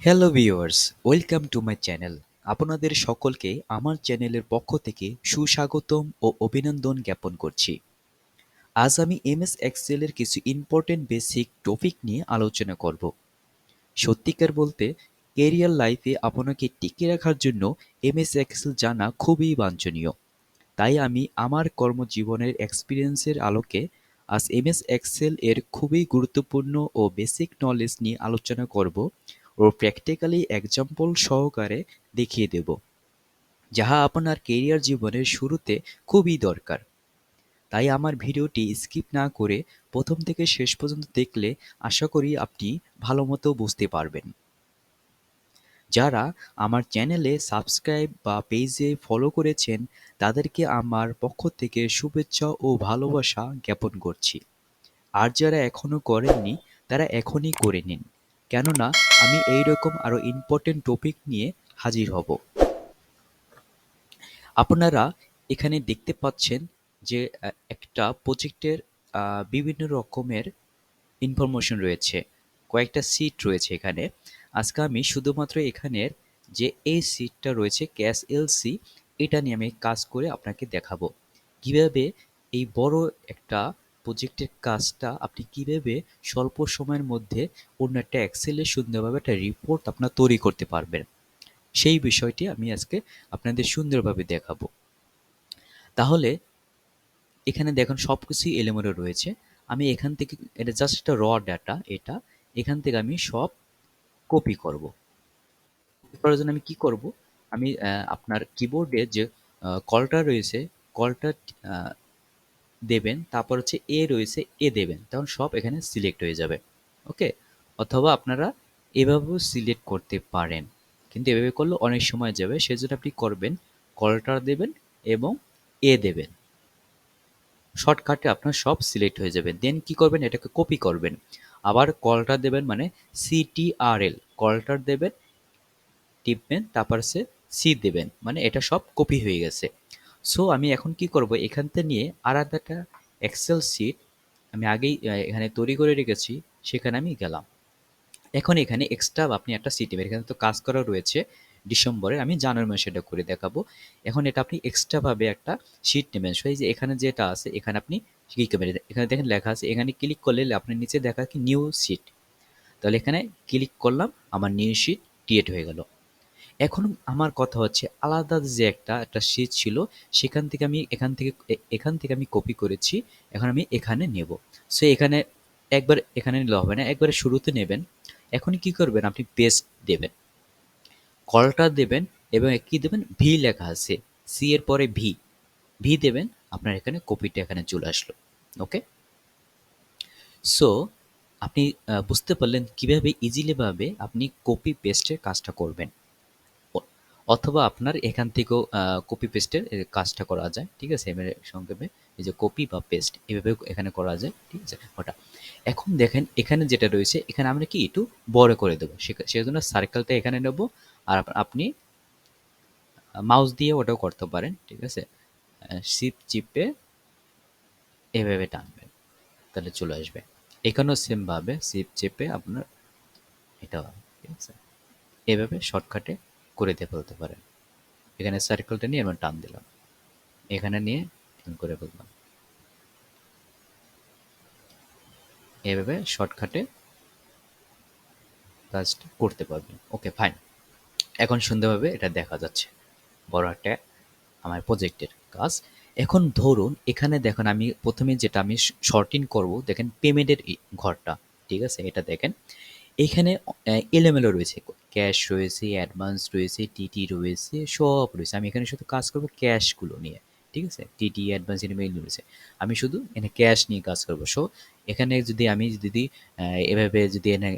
Hello viewers, welcome to my channel. আপনাদের সকলকে আমার চ্যানেলের পক্ষ থেকে সুস্বাগতম ও অভিনন্দন জ্ঞাপন করছি। আজ আমি এমএস এক্সেলের কিছু ইম্পর্টেন্ট বেসিক টপিক নিয়ে আলোচনা করব। সত্যিকার বলতে ক্যারিয়ার লাইফে আপনাকে টিকে রাখার জন্য এমএস এক্সেল জানা খুবই বাঞ্ছনীয়। তাই আমি আমার কর্মজীবনের এক্সপিরিয়েন্সের আলোকে আজ এমএস এক্সেল এর খুবই গুরুত্বপূর্ণ ও বেসিক নলেজ নিয়ে আলোচনা করব ও প্র্যাকটিক্যালি এক্সাম্পল সহকারে দেখিয়ে দেব, যাহা আপনার কেরিয়ার জীবনের শুরুতে খুবই দরকার। তাই আমার ভিডিওটি স্কিপ না করে প্রথম থেকে শেষ পর্যন্ত দেখলে আশা করি আপনি ভালোমতো বুঝতে পারবেন। যারা আমার চ্যানেলে সাবস্ক্রাইব বা পেজে ফলো করেছেন তাদেরকে আমার পক্ষ থেকে শুভেচ্ছা ও ভালোবাসা জ্ঞাপন করছি। আর যারা এখনো করেননি তারা এখনই করে নিন, কেননা আমি এইরকম আরও ইম্পর্টেন্ট টপিক নিয়ে হাজির হব। আপনারা এখানে দেখতে পাচ্ছেন যে একটা প্রজেক্টের বিভিন্ন রকমের ইনফরমেশন রয়েছে, কয়েকটা সিট রয়েছে এখানে। আজকে আমি শুধুমাত্র এখানের যে এই সিটটা রয়েছে ক্যাশ এলসি, এটা নিয়ে আমি কাজ করে আপনাকে দেখাবো কিভাবে এই বড় একটা প্রজেক্টের কাজটা আপনি কিভাবে স্বল্প সময়ের মধ্যে অন্য একটা এক্সেলে সুন্দরভাবে একটা রিপোর্ট আপনার তৈরি করতে পারবেন। সেই বিষয়টি আমি আজকে আপনাদের সুন্দরভাবে দেখাবো। তাহলে এখানে দেখুন সবকিছুই এলোমেলো রয়েছে। আমি এখান থেকে, এটা জাস্ট একটা ডাটা, এটা এখান থেকে আমি সব কপি করব। কপি করার জন্য আমি কি করব? আমি আপনার কিবোর্ডে যে কলটা রয়েছে, কলটা আ দেবেন, তারপর হচ্ছে এ রয়েছে, এ দেবেন। তখন সব এখানে সিলেক্ট হয়ে যাবে। ওকে? অথবা আপনারা এভাবেও সিলেক্ট করতে পারেন। কিন্তু এভাবে করলে অনেক সময় যাবে। সেজন্য আপনি করবেন, কলটা দেবেন এবং এ দেবেন। শর্টকাটে আপনার সব সিলেক্ট হয়ে যাবে। দেন কি করবেন? এটাকে কপি করবেন। আবার কলটা দেবেন, মানে CTRL কলটার দেবেন, টিপবেন, তারপর হচ্ছে সি দেবেন, মানে এটা সব কপি হয়ে গেছে। সো আমি এখন কি করব? এখান থেকে নিয়ে আলাদা একটা এক্সেল শিট আমি আগেই এখানে তৈরি করে রেখেছি, সেখানে আমি গেলাম। এখন এখানে এক্সট্রা আপনি একটা সিট নেবেন। এখানে তো কাজ করা রয়েছে ডিসেম্বরের, আমি জানুয়ারি মাসে এটা করে দেখাবো। এখন এটা আপনি এক্সট্রা ভাবে একটা শিট নেবেন। সো এই যে এখানে যেটা আছে, এখানে আপনি কি করবেন? এখানে দেখেন লেখা আছে, এখানে ক্লিক করলে আপনার নিচে দেখা কি নিউ শিট। তাহলে এখানে ক্লিক করলাম, আমার নিউ শিট ক্রিয়েট হয়ে গেল। এখন আমার কথা হচ্ছে, আলাদা যে একটা শীট ছিল, সেখান থেকে আমি এখান থেকে আমি কপি করেছি। এখন আমি এখানে নেব। সো এখানে একবার এখানে নিলে হবে না, একবারে শুরুতে নেবেন। এখন কি করবেন? আপনি পেস্ট দেবেন, কলটা দেবেন এবং কি দেবেন? ভি লেখা আছে, সি এর পরে ভি, ভি দেবেন। আপনার এখানে কপিটা এখানে চলে আসলো। ওকে? সো আপনি বুঝতে পারলেন কিভাবে ইজিলি ভাবে আপনি কপি পেস্টের কাজটা করবেন। অ- অথবা আপনার এখান থেকেও কপি পেস্টের কাজটা করা যায়। ঠিক আছে? এবারে সংক্ষেপে এই যে কপি বা পেস্ট এভাবে এখানে করা যায়। ঠিক আছে? ওটা এখন দেখেন, এখানে যেটা রয়েছে, এখানে আমরা কি একটু বড় করে দেবো। সেজন্য সার্কেলটা এখানে নেব। আর আপনি মাউস দিয়ে ওটাও করতে পারেন। ঠিক আছে? শিপ চিপে এভাবে টানবেন, তাহলে চলে আসবে। এখানেও সেম ভাবে শিপ চেপে আপনার এটা হবে। ঠিক আছে? এভাবে শর্টকাটে করে দিয়ে ফেলতে পারেন। এখানে সার্কেলটা নিয়ে এবার টান দিলাম, এখানে নিয়ে করে ফেললাম। এভাবে শর্টকাটে কাজটা করতে পারবেন। ওকে, ফাইন। এখন সুন্দরভাবে এটা দেখা যাচ্ছে বড় একটা আমার প্রজেক্টের কাজ। এখন ধরুন এখানে দেখুন, আমি প্রথমে যেটা আমি শর্টিং করব, দেখেন পেমেন্টের ঘরটা। ঠিক আছে? এটা দেখেন এখানে এলোমেলো রয়েছে, ক্যাশ রয়েছে, অ্যাডভান্স রয়েছে, টিটি রয়েছে, সব রয়েছে। আমি এখানে শুধু কাজ করব ক্যাশগুলো নিয়ে। ঠিক আছে? টিটি, অ্যাডভান্স, ইমেইল রয়েছে। আমি শুধু এখানে ক্যাশ নিয়ে কাজ করব। সো এখানে যদি এভাবে যদি এনে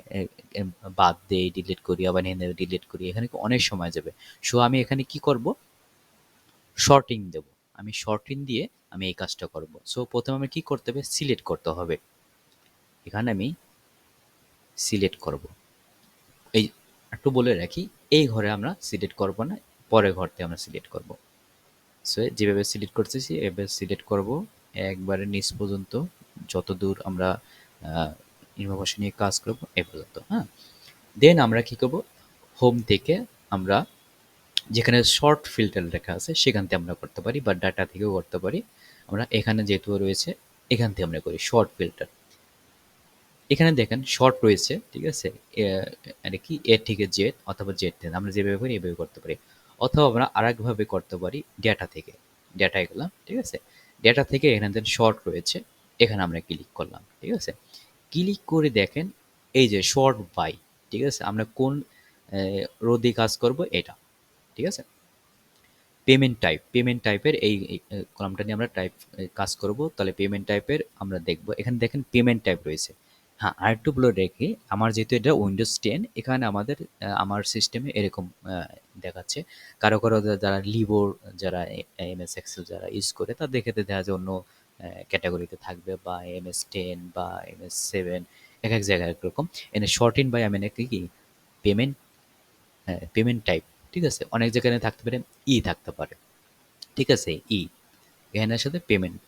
বাদ দেই, ডিলিট করি, আবার এখানে ডিলিট করি, এখানে অনেক সময় যাবে। সো আমি এখানে কি করব? শর্টিং দেব। আমি শর্টিং দিয়ে আমি এই কাজটা করব। সো প্রথমে আমার কি করতে হবে? সিলেক্ট করতে হবে। এখানে আমি সিলেক্ট করব। এই একটু বলে রাখি, এই ঘরে আমরা সিলেক্ট করব না, পরের ঘরতে আমরা সিলেক্ট করব। সো যেভাবে সিলেক্ট করতেছি এভাবে সিলেক্ট করব একবারে নিচ পর্যন্ত, যতদূর আমরা ইনফরমেশন নিয়ে কাজ করব এ পর্যন্ত। হ্যাঁ, দেন আমরা কি করব? হোম থেকে আমরা যেখানে শর্ট ফিল্টার লেখা আছে সেখান থেকে আমরা করতে পারি বা ডাটা থেকেও করতে পারি। আমরা এখানে যেহেতু রয়েছে এখান থেকে আমরা করি শর্ট ফিল্টার। এখানে দেখেন শর্ট রয়েছে, ঠিক আছে? এ মানে কি এ থেকে জেড অথবা জেড থেকে আমরা যেভাবে করি এভাবে করতে পারি। অথবা আমরা আরেকভাবে করতে পারি ডেটা থেকে। ডেটায় গেলাম, ঠিক আছে? ডেটা থেকে এখানে দেন শর্ট রয়েছে, এখানে আমরা ক্লিক করলাম, ঠিক আছে? ক্লিক করে দেখেন এই যে শর্ট বাই, ঠিক আছে? আমরা কোন রোদে কাজ করব এটা, ঠিক আছে? পেমেন্ট টাইপের এই কলামটা নিয়ে আমরা কাজ করব। তাহলে পেমেন্ট টাইপের আমরা দেখব, এখানে দেখেন পেমেন্ট টাইপ রয়েছে। হ্যাঁ, আরেকটু বলে রেখে, আমার যেহেতু এটা উইন্ডোজ 10, এখানে আমাদের আমার সিস্টেমে এরকম দেখাচ্ছে। কারো কারো যারা লিবোর, যারা এমএস এক্সেল যারা ইউজ করে তাদের ক্ষেত্রে দেখা যায় অন্য ক্যাটাগরিতে থাকবে, বা MS 10 বা MS 7, এক এক জায়গায় একরকম। এনে শর্ট ইন বাই আমি কি পেমেন্ট, হ্যাঁ পেমেন্ট টাইপ, ঠিক আছে? অনেক জায়গায় থাকতে পারে থাকতে পারে, ঠিক আছে? এখানের সাথে পেমেন্ট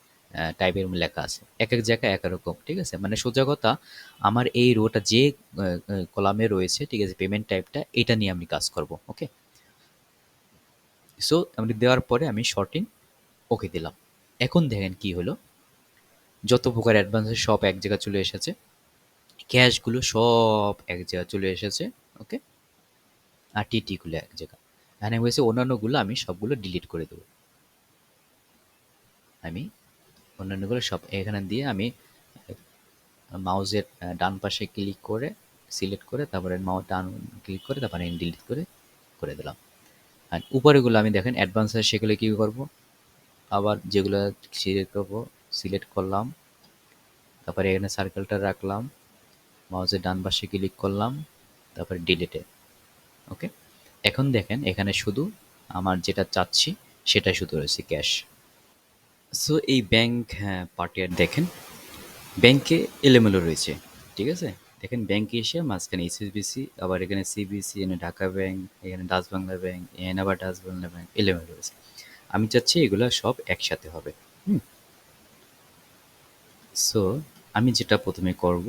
টাইপের লেখা আছে, এক এক জায়গায় এক এক রকম, ঠিক আছে? মানে সোজা কথা, আমার এই রোটা যে কলামে রয়েছে, ঠিক আছে, পেমেন্ট টাইপটা এটা নিয়ে আমি কাজ করব। ওকে, সো আমি দেওয়ার পরে আমি শর্ট ইন ওকে দিলাম। এখন দেখেন কি হলো, যত প্রকার অ্যাডভান্স সব এক জায়গায় চলে এসেছে, ক্যাশগুলো সব এক জায়গায় চলে এসেছে। ওকে, আর টিটিগুলো এক জায়গায়। এখানে হয়েছে অন্যান্যগুলো আমি সবগুলো ডিলিট করে দেবো। আমি অন্যান্যগুলো সব এখানে দিয়ে আমি মাউসের ডান পাশে ক্লিক করে সিলেক্ট করে তারপরে মাউস ডান ক্লিক করে তারপরে ডিলিট করে করে দিলাম। আর উপরেগুলো আমি দেখেন অ্যাডভান্স আছে সেগুলো কী করব, আবার যেগুলো সিলেক্ট করবো সিলেক্ট করলাম, তারপরে এখানে সার্কেলটা রাখলাম, মাউসের ডান পাশে ক্লিক করলাম, তারপরে ডিলিটে। ওকে, এখন দেখেন এখানে শুধু আমার যেটা চাচ্ছি সেটা শুধু রয়েছে ক্যাশ। সো এই ব্যাংক, হ্যাঁ পার্টিয়ার দেখেন ব্যাংকে এলোমেলো রয়েছে, ঠিক আছে? দেখেন ব্যাংকে এসে মাঝখানে এইচএসবিসি, আবার এখানে সিবিসি, এখানে ঢাকা ব্যাংক, এখানে ডাচ বাংলা ব্যাংক, এখানে আবার ডাচ বাংলা ব্যাংক এলোমেলো রয়েছে। আমি চাচ্ছি এগুলো সব একসাথে হবে। হুম, সো আমি যেটা প্রথমে করব,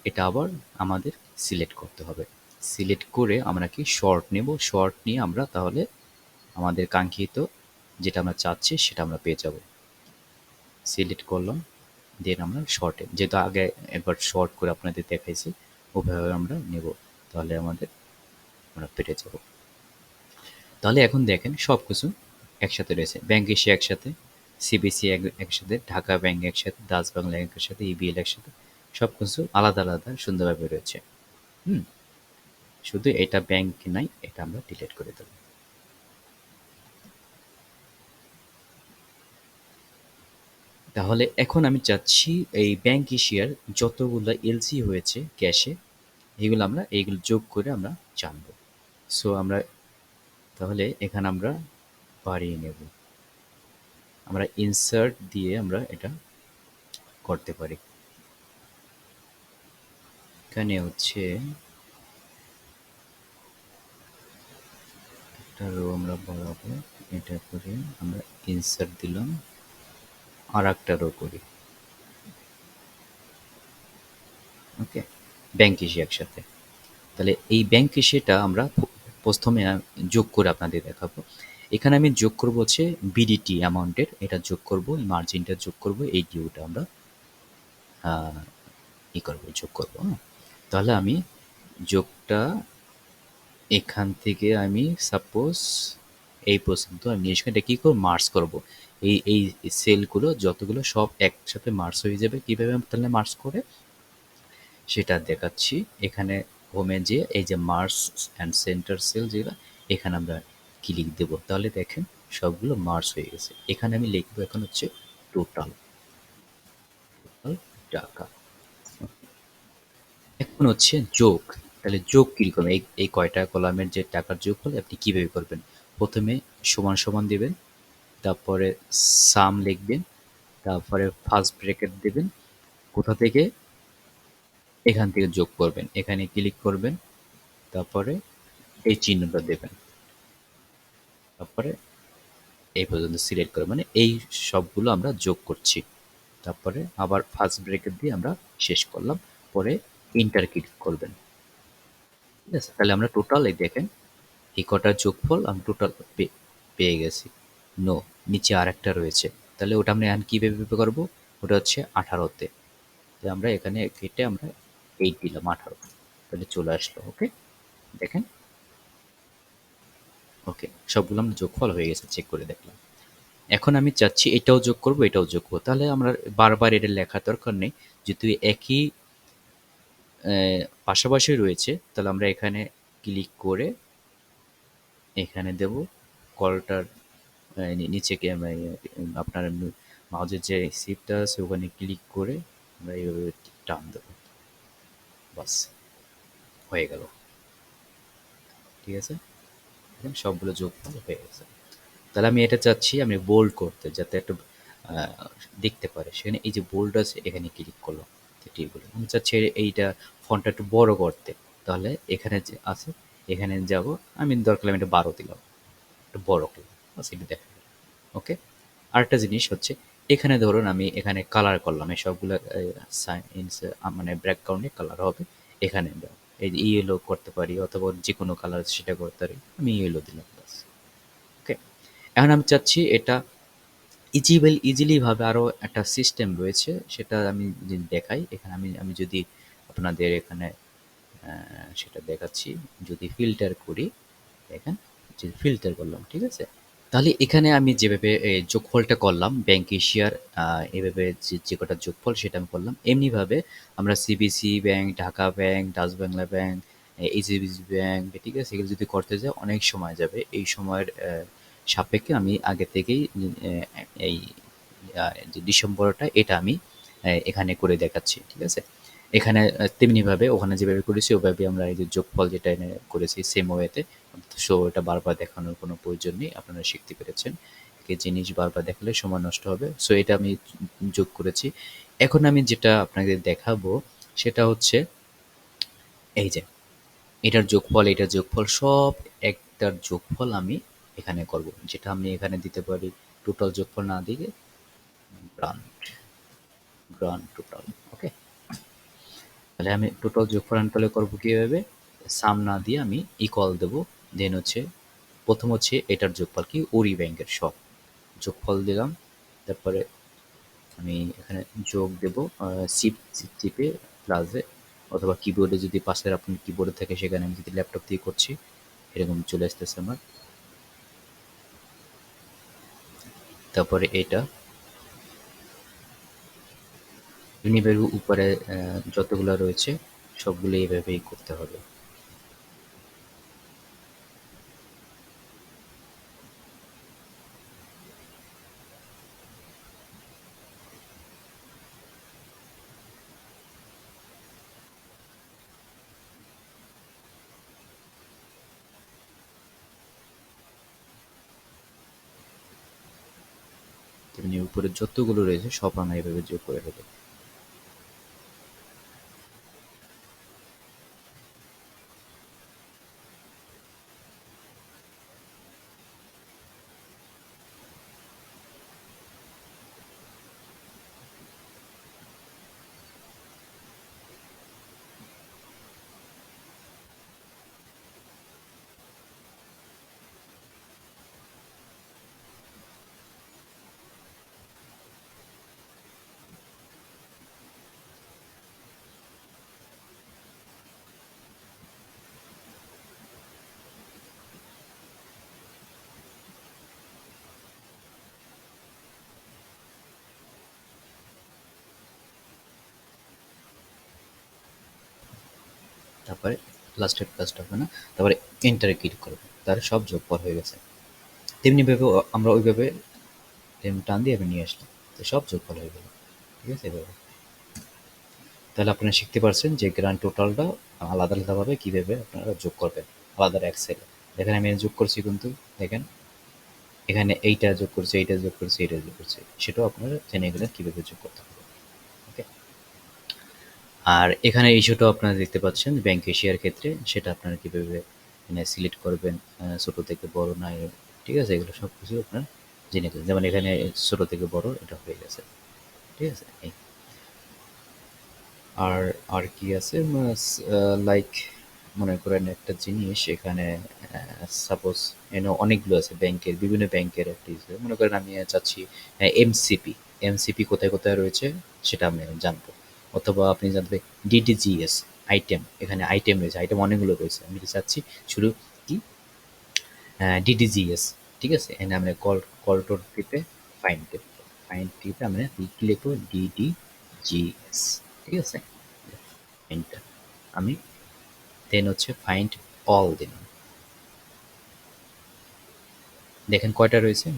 এটা আবার আমাদের সিলেক্ট করতে হবে। সিলেক্ট করে আমরা কি শর্ট নেব, শর্ট নিয়ে আমরা তাহলে আমাদের কাঙ্ক্ষিত যেটা আমরা চাচ্ছি সেটা আমরা পেয়ে যাব। সিলেক্ট করলাম, দেন আমরা শর্টে, যেহেতু আগে একবার শর্ট করে আপনাদের দেখাইছি ওভাবে আমরা নেব, তাহলে আমরা পেরে যাব। তাহলে এখন দেখেন সব কিছু একসাথে রয়েছে, ব্যাংক এশিয়া একসাথে, সিবিসি একসাথে, ঢাকা ব্যাংক একসাথে, ডাচ বাংলা ব্যাংকের সাথে, ইবিএল একসাথে, সব কিছু আলাদা আলাদা সুন্দরভাবে রয়েছে। হুম, শুধু এটা ব্যাংক নাই, এটা আমরা ডিলিট করে দেবো। তাহলে এখন আমি চাচ্ছি এই ব্যাংক এশিয়ার যতগুলো এলসি হয়েছে ক্যাশে, এগুলো আমরা এইগুলো যোগ করে আমরা জানবো। সো আমরা তাহলে এখানে আমরা বাড়িয়ে নেব, আমরা ইনসার্ট দিয়ে আমরা এটা করতে পারি। এখানে হচ্ছে একটা রো আমরা বাড়াবো, এটা করে আমরা ইনসার্ট দিলাম, আর একটা রো করি। ওকে, ব্যাংক এশিয়া একসাথে। তাহলে এই ব্যাংক এশিয়াটা আমরা প্রথমে যোগ করে আপনাদের দেখাবো। এখানে আমি যোগ করব হচ্ছে বিডিটি অ্যামাউন্টের, এটা যোগ করব, মার্জিনটা যোগ করব, এই ডিউটা আমরা যোগ করবো, হ্যাঁ? তাহলে আমি যোগটা এখান থেকে আমি সাপোজ এই পর্যন্ত আমি এটা কী করবো, মার্জ করব। এই সেলগুলো যতগুলো সব একসাথে মার্জ হয়ে যাবে। কীভাবে তাহলে মার্জ করে সেটা দেখাচ্ছি। এখানে হোমে যেয়ে এই যে মার্জ অ্যান্ড সেন্টার সেল যেগুলো, এখানে আমরা ক্লিক দেবো, তাহলে দেখেন সবগুলো মার্জ হয়ে গেছে। এখানে আমি লিখবো এখন হচ্ছে টোটাল টাকা। এখন হচ্ছে যোগ। তাহলে যোগ কিরকম, এই কয়টা কলামের যে টাকার যোগ হলে আপনি কিভাবে করবেন? প্রথমে সমান সমান দিবেন, তারপরে সাম লিখবেন, তারপরে ফার্স্ট ব্র্যাকেট দিবেন, কোথা থেকে, এখান থেকে যোগ করবেন, এখানে ক্লিক করবেন, তারপরে এই চিহ্নটা দেবেন, তারপরে এই পর্যন্ত সিলেক্ট করে, মানে এই সবগুলো আমরা যোগ করছি। তারপরে আবার ফার্স্ট ব্র্যাকেট দিয়ে আমরা শেষ করলাম, পরে ইন্টার ক্লিক করবেন। ঠিক আছে? তাহলে আমরা টোটাল এই দেখেন এই কটার যোগফল আমি টোটাল পেয়ে গেছি। নো, নিচে আরেকটা রয়েছে। তাহলে ওটা আমরা এখন কিভাবে বের করব? ওটা হচ্ছে 18 তে। তাহলে আমরা এখানে কেটে আমরা 8 দিলাম 18। তাহলে চলে আসলো। ওকে? দেখেন। ওকে। সবগুলো আমার যোগফল হয়ে গেছে। চেক করে দেখলাম। এখন আমি চাচ্ছি এটাও যোগ করব, এটাও যোগ করব। তাহলে আমরা বারবার এটা লেখার দরকার নেই। যেহেতু একই পাশাপাশি রয়েছে, তাহলে আমরা এখানে ক্লিক করে এখানে দেব কলটার নিচে আপনার মাউসের যে শিপটা আছে ওখানে ক্লিক করে আমরা এইভাবে টান দেবো। বাস, হয়ে গেল। ঠিক আছে? দেখেন সবগুলো যোগফল হয়ে গেছে। তাহলে আমি এটা চাচ্ছি আমি বোল্ড করতে, যাতে একটু দেখতে পারে। সেখানে এই যে বোল্ড আছে এখানে ক্লিক করলাম। ঠিক বলে আমি চাচ্ছি এইটা ফন্টটা একটু বড় করতে। তাহলে এখানে যে আছে এখানে যাব, আমি দরকার হলে আমি এটা 12 দিলাম, একটু বড় করলাম। বাস, এটা দেখা গেল। ওকে? আরেকটা জিনিস হচ্ছে এখানে ধরুন আমি এখানে কালার করলাম এই সবগুলো মানে ব্যাকগ্রাউন্ডে কালার হবে এখানে দাও। এই যে ইয়েলো করতে পারি অথবা যে কোনো কালার সেটা করতে পারি, আমি ইয়েলো দিলাম। বাস। ওকে? এখন আমি চাচ্ছি এটা ইজিলি ভাবে আরো একটা সিস্টেম রয়েছে, সেটা আমি যদি দেখাই এখানে আমি আমি যদি আপনাদের এখানে সেটা দেখাচ্ছি। যদি ফিল্টার করি, দেখেন যে ফিল্টার করলাম, ঠিক আছে? তাহলে এখানে আমি যেভাবে যোগফলটা করলাম ব্যাংক এশিয়ার এভাবে যে কটা যোগফল সেটা আমি করলাম। এমনিভাবে আমরা CBC bank, Dhaka bank, Dutch Bangla bank, HDFC bank, ঠিক আছে? এগুলো যদি করতে যাই অনেক সময় যাবে। এই সময়ের সাপেক্ষে আমি আগে থেকেই এই যে ডিসেম্বরটা এটা আমি এখানে করে দেখাচ্ছি। ঠিক আছে? এখানে তেমনিভাবে ওখানে যেভাবে করেছি ওভাবে আমরা এই যে যোগফল যেটা এনে করেছি সেম ওয়েতে। সো এটা বারবার দেখানোর কোনো প্রয়োজন নেই। আপনারা শিখতে পেরেছেন। একই জিনিস বারবার দেখালে সময় নষ্ট হবে। সো এটা আমি যোগ করেছি। এখন আমি যেটা আপনাদের দেখাবো সেটা হচ্ছে এই যে এটার যোগফল, এটার যোগফল সব একটার যোগফল আমি এখানে করব। যেটা আমি এখানে দিতে পারি টোটাল যোগফল না দিয়ে গ্রান্ড গ্রান্ড টোটাল। ওকে? তাহলে আমি টোটাল যোগফল আমি তাহলে করবো কিভাবে? সাম না দিয়ে আমি ইকুয়াল দেবো। দেন হচ্ছে প্রথম হচ্ছে এটার যোগফল কি ওরি ব্যাংকের সব যোগফল দিলাম। তারপরে আমি এখানে যোগ দেব শিফট টিপে প্লাসে, অথবা কিবোর্ডে যদি পাশের আপনার কিবোর্ডে থাকে সেখানে আমি যদি ল্যাপটপ দিয়ে করছি এরকম চলে আসতেছে আমার। তারপরে এটা ইউনিভার্স উপরে যতগুলো রয়েছে সবগুলো এইভাবেই করতে হবে। তেমনি উপরে যতগুলো রয়েছে সব আমরা এইভাবে যোগ করে দেবো। তারপরে লাস্টের কাজটা হবে না, তারপরে এন্টারে ক্লিক করবো, তার সব যোগফল হয়ে গেছে। তেমনিভাবে আমরা ওইভাবে টান দিয়ে আমি নিয়ে আসলাম, তো সব যোগফল হয়ে গেল। ঠিক আছে? এভাবে তাহলে আপনারা শিখতে পারছেন যে গ্র্যান্ড টোটালটা আলাদা আলাদাভাবে কীভাবে আপনারা যোগ করবেন আলাদা এক্সেলে। দেখেন আমি যোগ করছি কিন্তু দেখেন এখানে এইটা যোগ করছি, এইটা যোগ করছি, এইটা যোগ করছি, সেটাও আপনারা জেনে গেলেন কীভাবে যোগ করতে হবে। ওকে? আর এখানে ইস্যুটাও আপনারা দেখতে পাচ্ছেন ব্যাংক এশিয়ার ক্ষেত্রে, সেটা আপনারা কীভাবে মানে সিলেক্ট করবেন, ছোটো থেকে বড় না ঠিক আছে? এগুলো সব কিছু আপনারা জেনে গেলেন। যেমন এখানে ছোটো থেকে বড় এটা হয়ে গেছে। ঠিক আছে? আর আর কি আছে লাইক মনে করেন একটা জিনিস এখানে সাপোজ অনেকগুলো আছে ব্যাংকের, বিভিন্ন ব্যাংকের একটা ইসে। মনে করেন আমি চাচ্ছি এমসিপি, এমসিপি কোথায় কোথায় রয়েছে সেটা আমি জানবো। অথবা আপনি জানবেন ডিডিজিএস আইটেম, এখানে আইটেম রয়েছে, আইটেম অনেকগুলো রয়েছে, আমি চাচ্ছি শুধু কি ডিডিজিএস। ঠিক আছে, এখানে আমরা কল টোর টিপে ফাইন টিপে, ফাইন টিপে আমরা কি লিখবো ডিডিজিএস। ঠিক আছে, এন্টার। আমি দেন হচ্ছে ফাইন্ড অল দিলাম। দেখেন কয়টা রয়েছে,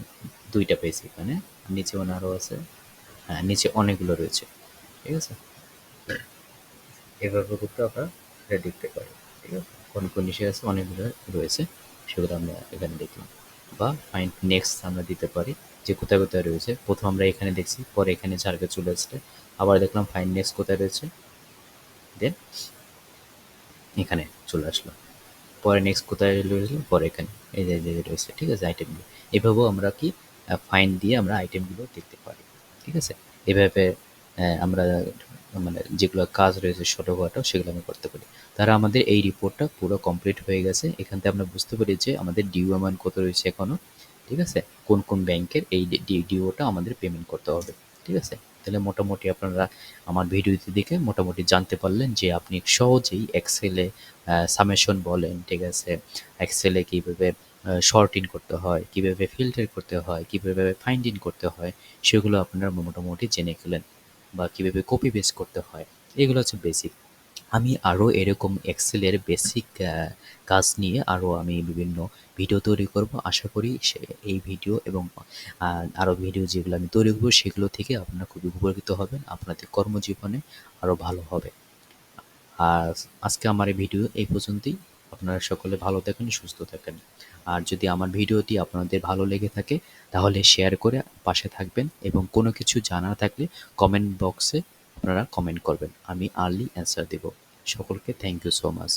দুইটা পেয়েছি এখানে, নিচে মনে আরও আছে, হ্যাঁ নিচে অনেকগুলো রয়েছে। ঠিক আছে, এভাবে করতে আমরা এটা দেখতে পারি। ঠিক আছে, কোন কোন নিচে আছে অনেকগুলো রয়েছে, সেগুলো আমরা এখানে দেখলাম। বা ফাইন্ড নেক্সট আমরা দিতে পারি, যে কোথায় কোথায় রয়েছে। প্রথম আমরা এখানে দেখছি, পরে এখানে ঝাড়কে চলে আসছে, আবার দেখলাম ফাইন্ড নেক্সট কোথায় রয়েছে, দেন এখানে চলে আসলো, পরে নেক্সট কোথায় রয়েছে, পরে এখানে এই যে যে রয়েছে। ঠিক আছে, আইটেমগুলো এভাবেও আমরা কি ফাইন দিয়ে আমরা আইটেমগুলো দেখতে পারি। ঠিক আছে, এভাবে আমরা মানে যেগুলো কাজ রয়েছে ছোটোখাটো সেগুলো আমরা করতে পারি। তারা আমাদের এই রিপোর্টটা পুরো কমপ্লিট হয়ে গেছে। এখান থেকে আমরা বুঝতে পারি যে আমাদের ডিউ অ্যামাউন্ট কত রয়েছে এখনও। ঠিক আছে, কোন কোন ব্যাংকের এই ডিউটা আমাদের পেমেন্ট করতে হবে। ঠিক আছে, তাহলে মোটামুটি আপনারা আমার ভিডিওটি দেখে মোটামুটি জানতে পারলেন যে আপনি সহজেই এক্সেলে সামেশন বলেন, ঠিক আছে, এক্সেলে কীভাবে শর্ট ইন করতে হয়, কীভাবে ফিল্টার করতে হয়, কীভাবে ফাইন্ড ইন করতে হয়, সেগুলো আপনারা মোটামুটি জেনে গেলেন। বা কীভাবে কপি পেস্ট করতে হয়, এগুলো হচ্ছে বেসিক। আমি আরও এরকম এক্সেলের বেসিক কাজ নিয়ে আরও আমি বিভিন্ন ভিডিও তৈরি করব। আশা করি এই ভিডিও এবং আরও ভিডিও যেগুলো আমি তৈরি করব সেগুলো থেকে আপনারা খুবই উপকৃত হবেন, আপনাদের কর্মজীবনে আরও ভালো হবে। আর আজকে আমার এই ভিডিও এই পর্যন্তই। আপনারা সকলে ভালো থাকেন, সুস্থ থাকেন। আর যদি আমার ভিডিওটি আপনাদের ভালো লেগে থাকে তাহলে শেয়ার করে পাশে থাকবেন, এবং কোনো কিছু জানা থাকলে কমেন্ট বক্সে আপনারা কমেন্ট করবেন, আমি আর্লি অ্যান্সার দেব। সকলকে থ্যাংক ইউ সো মাচ।